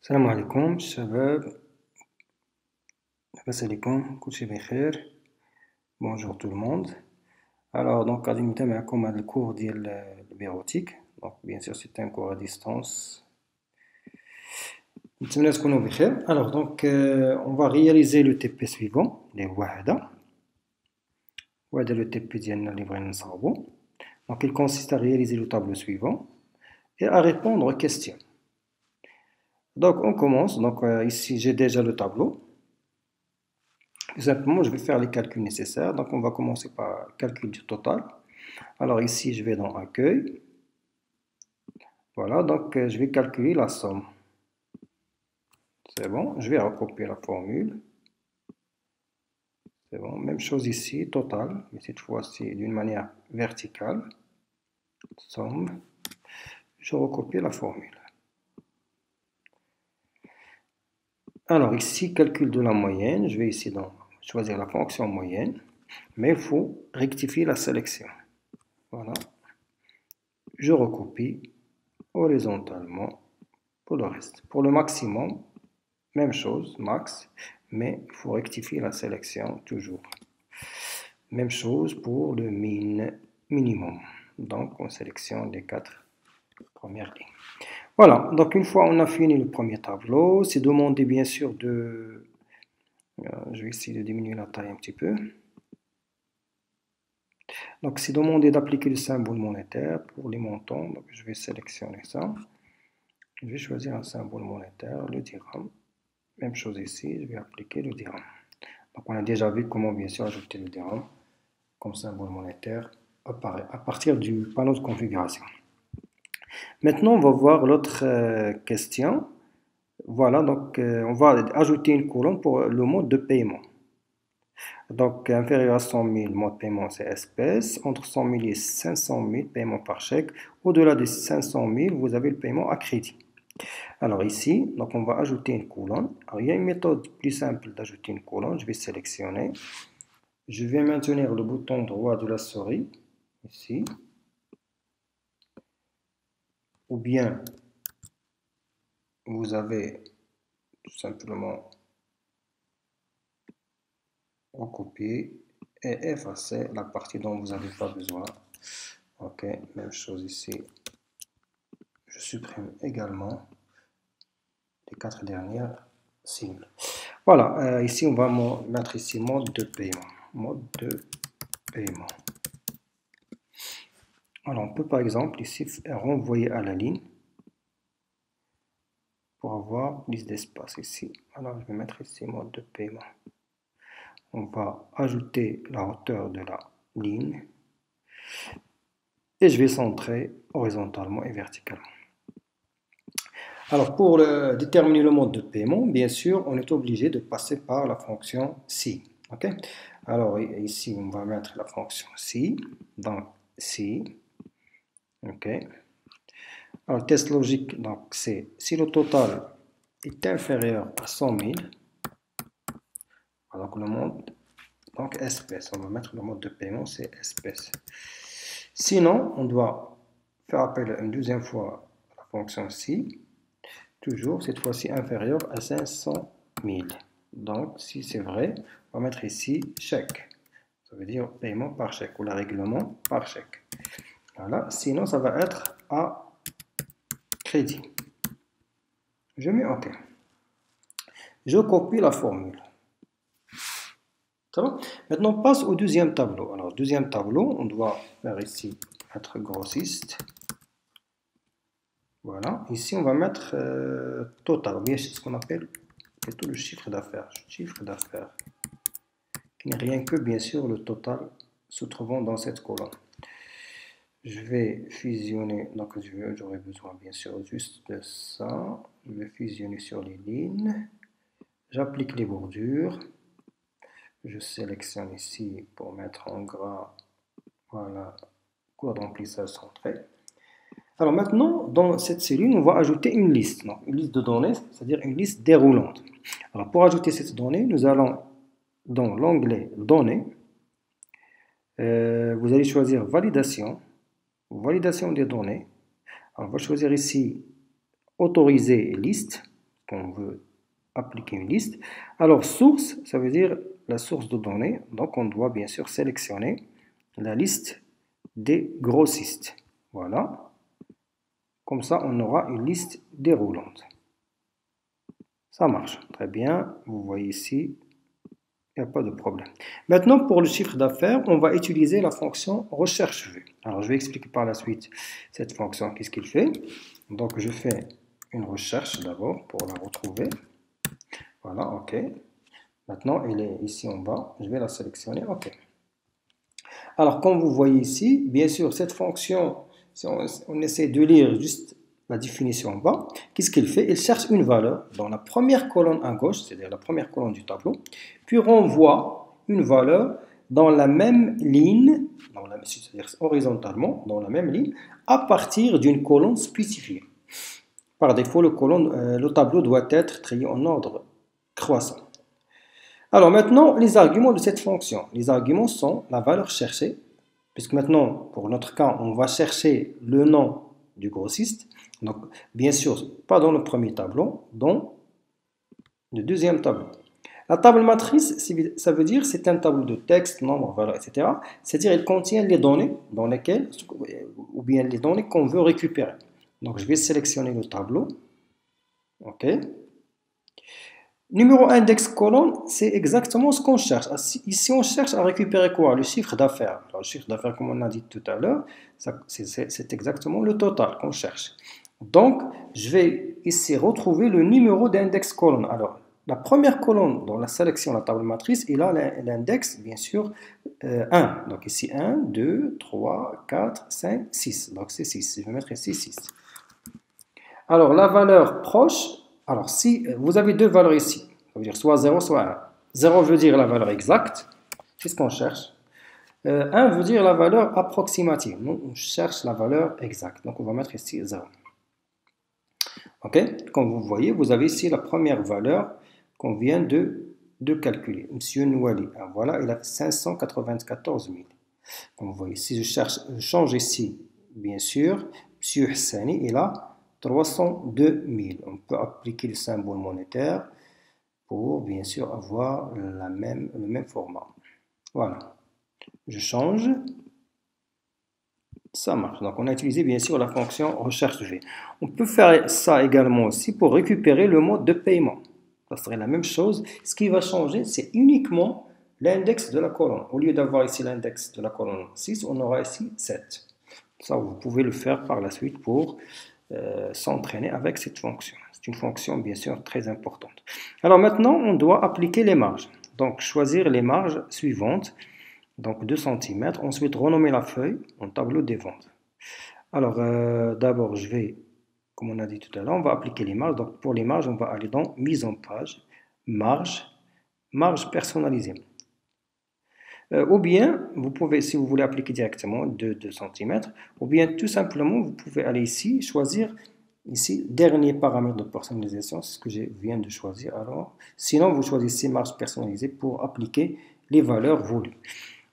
السلام عليكم الشباب. لاباس عليكم كلشي بخير. Bonjour tout le monde. Alors donc غادي نبدا معكم هذا الكور ديال البيروتيك. Donc bien sûr c'est un cours à distance. نتمنى تكونوا بخير. Alors donc on va réaliser le TP suivant اللي هو هذا. وهذا le TP ديالنا اللي بغينا نصاوبو. Donc il consiste à réaliser le tableau suivant et à répondre aux questions. Donc on commence. Donc ici j'ai déjà le tableau. Tout simplement, je vais faire les calculs nécessaires. Donc, on va commencer par le calcul du total. Alors ici, je vais dans Accueil. Voilà, donc je vais calculer la somme. C'est bon, je vais recopier la formule. C'est bon, même chose ici, total, mais cette fois-ci d'une manière verticale. Somme. Je recopie la formule. Alors ici, calcul de la moyenne. Je vais ici choisir la fonction moyenne, mais il faut rectifier la sélection. Voilà. Je recopie horizontalement pour le reste. Pour le maximum, même chose, max, mais il faut rectifier la sélection toujours. Même chose pour le minimum. Donc on sélectionne les 4 premières lignes. Voilà, donc une fois on a fini le premier tableau, c'est demandé bien sûr de... je vais essayer de diminuer la taille un petit peu. Donc c'est demandé d'appliquer le symbole monétaire pour les montants. Donc je vais sélectionner ça. Je vais choisir un symbole monétaire, le dirham. Même chose ici, je vais appliquer le dirham. Donc on a déjà vu comment bien sûr ajouter le dirham comme symbole monétaire à partir du panneau de configuration. Maintenant on va voir l'autre question. Voilà, donc on va ajouter une colonne pour le mode de paiement. Donc inférieur à 100 000, mode de paiement c'est espèce. Entre 100 000 et 500 000, paiement par chèque. Au-delà de 500 000, vous avez le paiement à crédit. Alors ici, donc on va ajouter une colonne. Alors il y a une méthode plus simple d'ajouter une colonne. Je vais sélectionner. Je vais maintenir le bouton droit de la souris ici. Ou bien vous avez tout simplement recopier et effacer la partie dont vous n'avez pas besoin. Ok, même chose ici. Je supprime également les 4 dernières cibles. Voilà, ici on va mettre ici mode de paiement. Mode de paiement. Alors on peut par exemple ici renvoyer à la ligne pour avoir plus d'espace ici. Alors je vais mettre ici mode de paiement. On va ajouter la hauteur de la ligne et je vais centrer horizontalement et verticalement. Alors pour déterminer le mode de paiement, bien sûr, on est obligé de passer par la fonction si. Ok. Alors ici, on va mettre la fonction si. Donc si. Ok. Alors test logique, donc c'est si le total est inférieur à 100 000. Donc le mode, donc espèce. On va mettre le mode de paiement, c'est espèce. Sinon, on doit faire appel une deuxième fois à la fonction si. Toujours cette fois-ci inférieur à 500 000. Donc si c'est vrai, on va mettre ici chèque. Ça veut dire paiement par chèque ou le règlement par chèque. Voilà, sinon ça va être à crédit. Je mets OK. Je copie la formule. Ça va? Maintenant on passe au deuxième tableau. Alors deuxième tableau, on doit faire ici être grossiste. Voilà, ici on va mettre total, bien c'est ce qu'on appelle plutôt le chiffre d'affaires. Chiffre d'affaires, qui n'est rien que bien sûr le total se trouvant dans cette colonne. Je vais fusionner, donc j'aurai besoin bien sûr juste de ça. Je vais fusionner sur les lignes. J'applique les bordures. Je sélectionne ici pour mettre en gras, voilà, cours de remplissage centré. Alors maintenant, dans cette cellule, on va ajouter une liste. Donc, une liste de données, c'est-à-dire une liste déroulante. Alors pour ajouter cette donnée, nous allons dans l'onglet Données. Vous allez choisir Validation. Validation des données. Alors, on va choisir ici Autoriser liste. qu'on veut appliquer une liste. Alors, source, ça veut dire la source de données. Donc, on doit bien sûr sélectionner la liste des grossistes. Voilà. Comme ça, on aura une liste déroulante. Ça marche. Très bien. Vous voyez ici, il n'y a pas de problème. Maintenant, pour le chiffre d'affaires, on va utiliser la fonction recherche vue. Alors, je vais expliquer par la suite cette fonction, qu'est-ce qu'il fait. Donc, je fais une recherche d'abord pour la retrouver. Voilà, OK. Maintenant, elle est ici en bas. Je vais la sélectionner. OK. Alors, comme vous voyez ici, bien sûr, cette fonction, si on essaie de lire juste la définition en bas, qu'est-ce qu'il fait? Il cherche une valeur dans la première colonne à gauche, c'est-à-dire la première colonne du tableau, puis renvoie une valeur dans la même ligne, c'est-à-dire horizontalement, dans la même ligne, à partir d'une colonne spécifiée. Par défaut, le tableau doit être trié en ordre croissant. Alors maintenant, les arguments de cette fonction. Les arguments sont la valeur cherchée, puisque maintenant, pour notre cas, on va chercher le nom du grossiste. Donc, bien sûr, pas dans le premier tableau, dans le deuxième tableau. La table matrice, ça veut dire c'est un tableau de texte, nombre, valeur, etc. C'est-à-dire il contient les données dans lesquelles, ou bien les données qu'on veut récupérer. Donc, je vais sélectionner le tableau. OK. Numéro index colonne, c'est exactement ce qu'on cherche. Ici, on cherche à récupérer quoi? Le chiffre d'affaires. Le chiffre d'affaires, comme on a dit tout à l'heure, c'est exactement le total qu'on cherche. Donc, je vais ici retrouver le numéro d'index colonne. Alors, la première colonne dans la sélection, la table matrice, il a l'index, bien sûr, 1. Donc ici, 1, 2, 3, 4, 5, 6. Donc c'est 6. Je vais mettre ici 6. Alors, la valeur proche, alors si vous avez deux valeurs ici, ça veut dire soit 0, soit 1. 0 veut dire la valeur exacte, c'est ce qu'on cherche. 1 veut dire la valeur approximative. Nous, on cherche la valeur exacte. Donc, on va mettre ici 0. OK? Comme vous voyez, vous avez ici la première valeur qu'on vient de calculer. Monsieur Nouali, voilà, il a 594 000. Comme vous voyez, si je change ici, bien sûr, Monsieur Hassani, il a 302 000. On peut appliquer le symbole monétaire pour, bien sûr, avoir le même format. Voilà. Je change. Ça marche. Donc, on a utilisé, bien sûr, la fonction recherche V. On peut faire ça également aussi pour récupérer le mode de paiement. Ça serait la même chose. Ce qui va changer, c'est uniquement l'index de la colonne. Au lieu d'avoir ici l'index de la colonne 6, on aura ici 7. Ça, vous pouvez le faire par la suite pour s'entraîner avec cette fonction. C'est une fonction, bien sûr, très importante. Alors maintenant, on doit appliquer les marges. Donc, choisir les marges suivantes. Donc, 2 cm. Ensuite, renommer la feuille en tableau des ventes. Alors, d'abord, je vais, comme on a dit tout à l'heure, on va appliquer les marges. Donc, pour les marges, on va aller dans mise en page, marge personnalisée. Ou bien, vous pouvez, si vous voulez appliquer directement 2 cm, ou bien tout simplement, vous pouvez aller ici, choisir ici, dernier paramètre de personnalisation, c'est ce que je viens de choisir. Alors, sinon, vous choisissez marge personnalisée pour appliquer les valeurs voulues.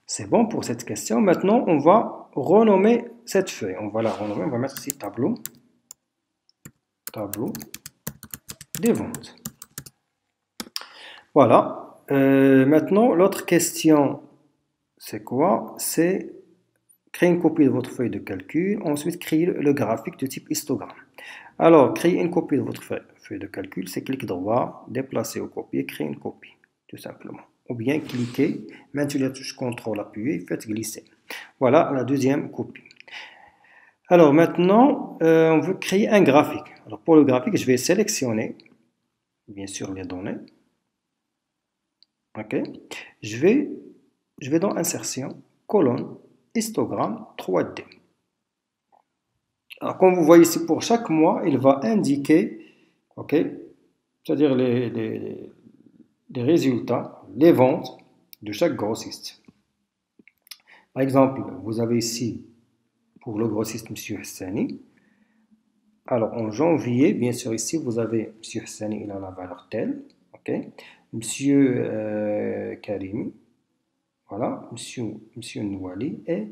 C'est bon pour cette question. Maintenant, on va renommer cette feuille. On va la renommer, on va mettre ici tableau des ventes. Voilà. Maintenant, l'autre question, c'est quoi? C'est créer une copie de votre feuille de calcul. Ensuite, créer le graphique de type histogramme. Alors, créer une copie de votre feuille de calcul, c'est clic droit, déplacer ou copier, créer une copie, tout simplement. Ou bien cliquez, maintenez la touche CTRL appuyé, faites glisser. Voilà la deuxième copie. Alors maintenant, on veut créer un graphique. Alors pour le graphique, je vais sélectionner, bien sûr, les données. OK. Je vais dans Insertion, colonne, histogramme 3D. Alors comme vous voyez ici, pour chaque mois, il va indiquer, OK, c'est-à-dire les résultats, les ventes de chaque grossiste. Par exemple, vous avez ici, pour le grossiste M. Hassani, alors en janvier, bien sûr ici, vous avez M. Hassani, il a la valeur telle, ok, M. Karimi, voilà, M. Nouali et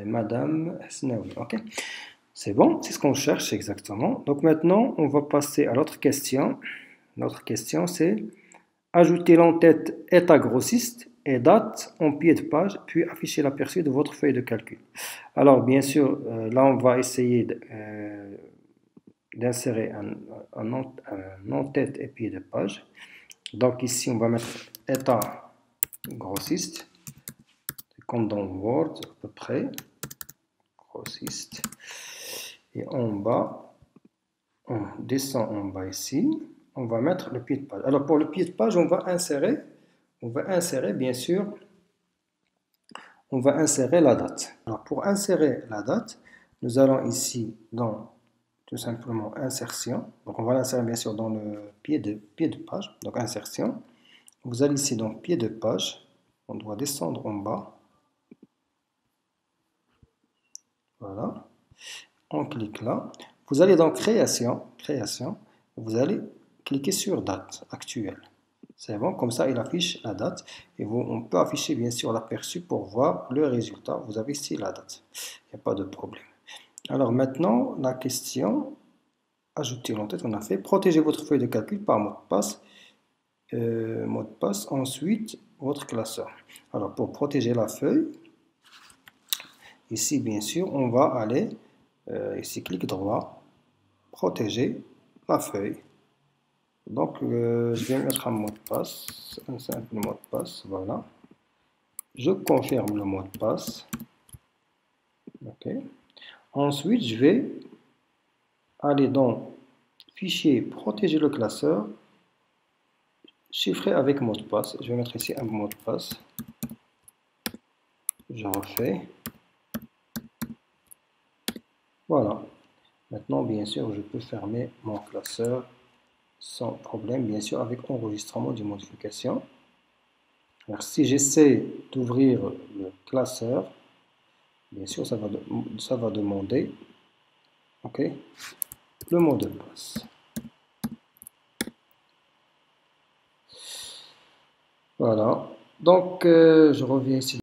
Madame Hasnaoui, ok. C'est bon, c'est ce qu'on cherche exactement. Donc maintenant, on va passer à l'autre question. Notre question, c'est ajouter l'entête état grossiste et date en pied de page, puis afficher l'aperçu de votre feuille de calcul. Alors, bien sûr, là, on va essayer d'insérer un en-tête et pied de page. Donc ici, on va mettre état grossiste, comme dans Word à peu près, grossiste. Et en bas, on descend en bas ici, on va mettre le pied de page. Alors pour le pied de page, on va insérer bien sûr, on va insérer la date. Alors pour insérer la date, nous allons ici dans tout simplement insertion. Donc on va l'insérer bien sûr dans le pied de page, donc insertion. Vous allez ici dans pied de page, on doit descendre en bas. Voilà. On clique là. Vous allez dans création, vous allez cliquer sur date actuelle. C'est bon, comme ça il affiche la date et on peut afficher bien sûr l'aperçu pour voir le résultat. Vous avez ici la date, il n'y a pas de problème. Alors maintenant, la question, ajouter l'entête, on a fait, protégez votre feuille de calcul par mot de passe, ensuite votre classeur. Alors pour protéger la feuille, ici bien sûr, on va aller, ici clic droit, protéger la feuille. Donc, je vais mettre un mot de passe, un simple mot de passe, voilà. Je confirme le mot de passe. OK. Ensuite, je vais aller dans Fichier, protéger le classeur, chiffrer avec mot de passe. Je vais mettre ici un mot de passe. Je refais. Voilà. Maintenant, bien sûr, je peux fermer mon classeur sans problème, bien sûr, avec enregistrement de modification. Alors, si j'essaie d'ouvrir le classeur, bien sûr, ça va demander, OK, le mot de passe. Voilà. Donc, je reviens ici